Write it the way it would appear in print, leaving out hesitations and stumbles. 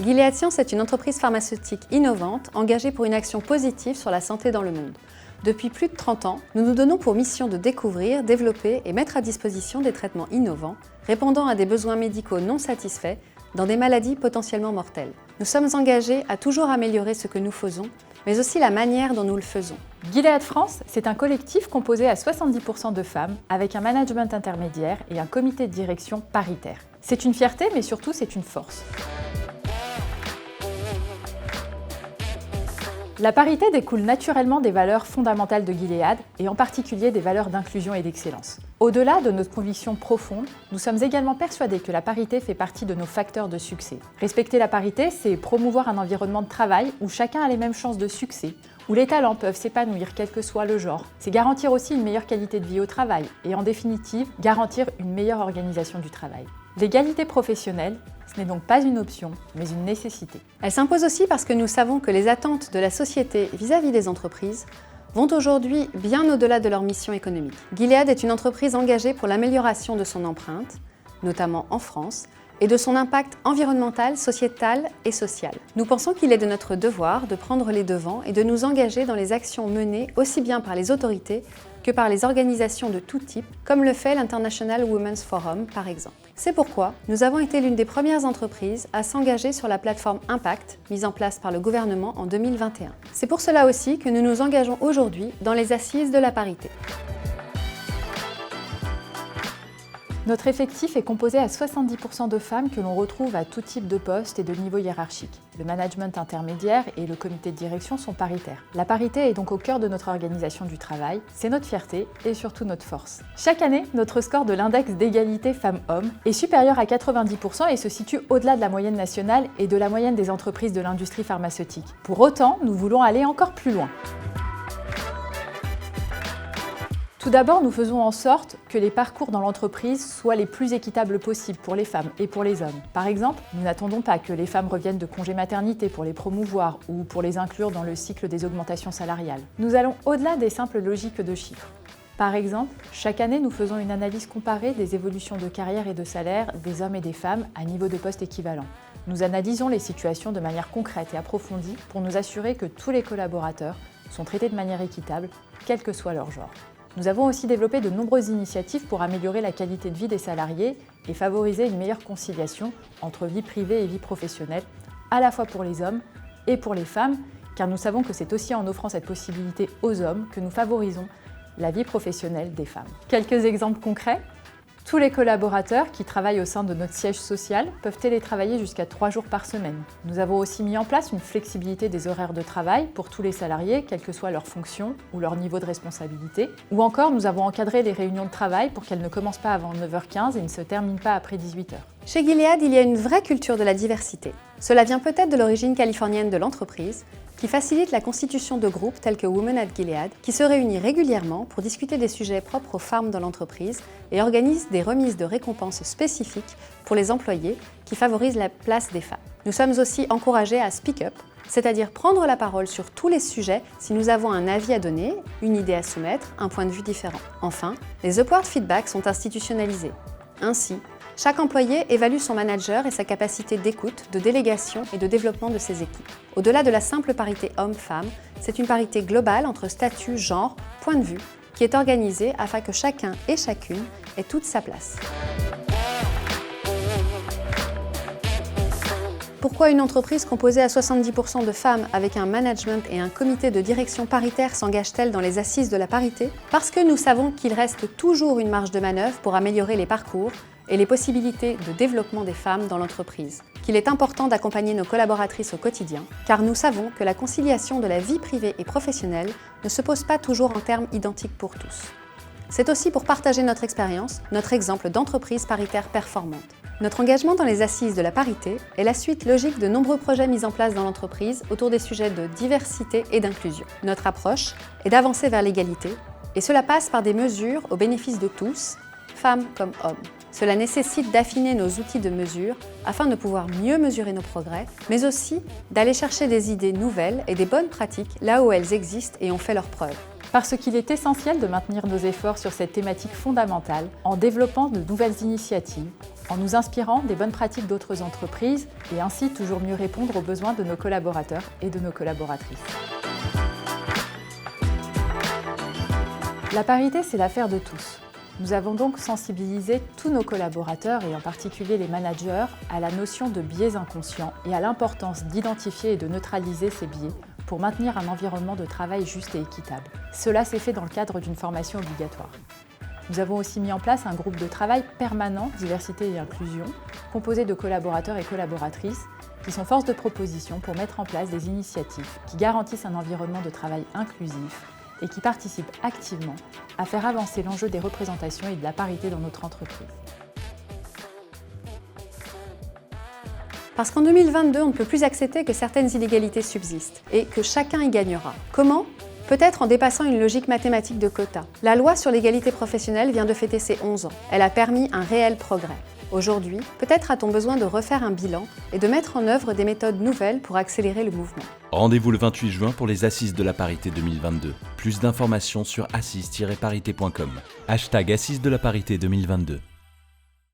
Gilead Sciences est une entreprise pharmaceutique innovante engagée pour une action positive sur la santé dans le monde. Depuis plus de 30 ans, nous nous donnons pour mission de découvrir, développer et mettre à disposition des traitements innovants, répondant à des besoins médicaux non satisfaits dans des maladies potentiellement mortelles. Nous sommes engagés à toujours améliorer ce que nous faisons, mais aussi la manière dont nous le faisons. Gilead France, c'est un collectif composé à 70% de femmes, avec un management intermédiaire et un comité de direction paritaire. C'est une fierté, mais surtout c'est une force. La parité découle naturellement des valeurs fondamentales de Gilead, et en particulier des valeurs d'inclusion et d'excellence. Au-delà de notre conviction profonde, nous sommes également persuadés que la parité fait partie de nos facteurs de succès. Respecter la parité, c'est promouvoir un environnement de travail où chacun a les mêmes chances de succès, où les talents peuvent s'épanouir quel que soit le genre. C'est garantir aussi une meilleure qualité de vie au travail et en définitive, garantir une meilleure organisation du travail. L'égalité professionnelle, ce n'est donc pas une option, mais une nécessité. Elle s'impose aussi parce que nous savons que les attentes de la société vis-à-vis des entreprises vont aujourd'hui bien au-delà de leur mission économique. Gilead est une entreprise engagée pour l'amélioration de son empreinte, notamment en France, et de son impact environnemental, sociétal et social. Nous pensons qu'il est de notre devoir de prendre les devants et de nous engager dans les actions menées aussi bien par les autorités que par les organisations de tout type, comme le fait l'International Women's Forum par exemple. C'est pourquoi nous avons été l'une des premières entreprises à s'engager sur la plateforme Impact, mise en place par le gouvernement en 2021. C'est pour cela aussi que nous nous engageons aujourd'hui dans les assises de la parité. Notre effectif est composé à 70% de femmes que l'on retrouve à tout type de poste et de niveau hiérarchique. Le management intermédiaire et le comité de direction sont paritaires. La parité est donc au cœur de notre organisation du travail, c'est notre fierté et surtout notre force. Chaque année, notre score de l'index d'égalité femmes-hommes est supérieur à 90% et se situe au-delà de la moyenne nationale et de la moyenne des entreprises de l'industrie pharmaceutique. Pour autant, nous voulons aller encore plus loin. Tout d'abord, nous faisons en sorte que les parcours dans l'entreprise soient les plus équitables possibles pour les femmes et pour les hommes. Par exemple, nous n'attendons pas que les femmes reviennent de congé maternité pour les promouvoir ou pour les inclure dans le cycle des augmentations salariales. Nous allons au-delà des simples logiques de chiffres. Par exemple, chaque année, nous faisons une analyse comparée des évolutions de carrière et de salaire des hommes et des femmes à niveau de poste équivalent. Nous analysons les situations de manière concrète et approfondie pour nous assurer que tous les collaborateurs sont traités de manière équitable, quel que soit leur genre. Nous avons aussi développé de nombreuses initiatives pour améliorer la qualité de vie des salariés et favoriser une meilleure conciliation entre vie privée et vie professionnelle, à la fois pour les hommes et pour les femmes, car nous savons que c'est aussi en offrant cette possibilité aux hommes que nous favorisons la vie professionnelle des femmes. Quelques exemples concrets. Tous les collaborateurs qui travaillent au sein de notre siège social peuvent télétravailler jusqu'à 3 jours par semaine. Nous avons aussi mis en place une flexibilité des horaires de travail pour tous les salariés, quelle que soit leur fonction ou leur niveau de responsabilité. Ou encore, nous avons encadré les réunions de travail pour qu'elles ne commencent pas avant 9h15 et ne se terminent pas après 18h. Chez Gilead, il y a une vraie culture de la diversité. Cela vient peut-être de l'origine californienne de l'entreprise, qui facilite la constitution de groupes tels que Women at Gilead, qui se réunit régulièrement pour discuter des sujets propres aux femmes dans l'entreprise et organise des remises de récompenses spécifiques pour les employés qui favorisent la place des femmes. Nous sommes aussi encouragés à speak up, c'est-à-dire prendre la parole sur tous les sujets si nous avons un avis à donner, une idée à soumettre, un point de vue différent. Enfin, les upward feedbacks sont institutionnalisés. Ainsi, chaque employé évalue son manager et sa capacité d'écoute, de délégation et de développement de ses équipes. Au-delà de la simple parité homme-femme, c'est une parité globale entre statut, genre, point de vue, qui est organisée afin que chacun et chacune ait toute sa place. Pourquoi une entreprise composée à 70% de femmes avec un management et un comité de direction paritaire s'engage-t-elle dans les assises de la parité? Parce que nous savons qu'il reste toujours une marge de manœuvre pour améliorer les parcours et les possibilités de développement des femmes dans l'entreprise, qu'il est important d'accompagner nos collaboratrices au quotidien, car nous savons que la conciliation de la vie privée et professionnelle ne se pose pas toujours en termes identiques pour tous. C'est aussi pour partager notre expérience, notre exemple d'entreprise paritaire performante. Notre engagement dans les assises de la parité est la suite logique de nombreux projets mis en place dans l'entreprise autour des sujets de diversité et d'inclusion. Notre approche est d'avancer vers l'égalité, et cela passe par des mesures au bénéfice de tous, femmes comme hommes. Cela nécessite d'affiner nos outils de mesure afin de pouvoir mieux mesurer nos progrès, mais aussi d'aller chercher des idées nouvelles et des bonnes pratiques là où elles existent et ont fait leurs preuves. Parce qu'il est essentiel de maintenir nos efforts sur cette thématique fondamentale en développant de nouvelles initiatives, en nous inspirant des bonnes pratiques d'autres entreprises et ainsi toujours mieux répondre aux besoins de nos collaborateurs et de nos collaboratrices. La parité, c'est l'affaire de tous. Nous avons donc sensibilisé tous nos collaborateurs, et en particulier les managers, à la notion de biais inconscients et à l'importance d'identifier et de neutraliser ces biais pour maintenir un environnement de travail juste et équitable. Cela s'est fait dans le cadre d'une formation obligatoire. Nous avons aussi mis en place un groupe de travail permanent, diversité et inclusion, composé de collaborateurs et collaboratrices qui sont force de proposition pour mettre en place des initiatives qui garantissent un environnement de travail inclusif et qui participent activement à faire avancer l'enjeu des représentations et de la parité dans notre entreprise. Parce qu'en 2022, on ne peut plus accepter que certaines inégalités subsistent et que chacun y gagnera. Comment ? Peut-être en dépassant une logique mathématique de quotas. La loi sur l'égalité professionnelle vient de fêter ses 11 ans. Elle a permis un réel progrès. Aujourd'hui, peut-être a-t-on besoin de refaire un bilan et de mettre en œuvre des méthodes nouvelles pour accélérer le mouvement. Rendez-vous le 28 juin pour les Assises de la parité 2022. Plus d'informations sur assises-parité.com. #Assises de la parité 2022.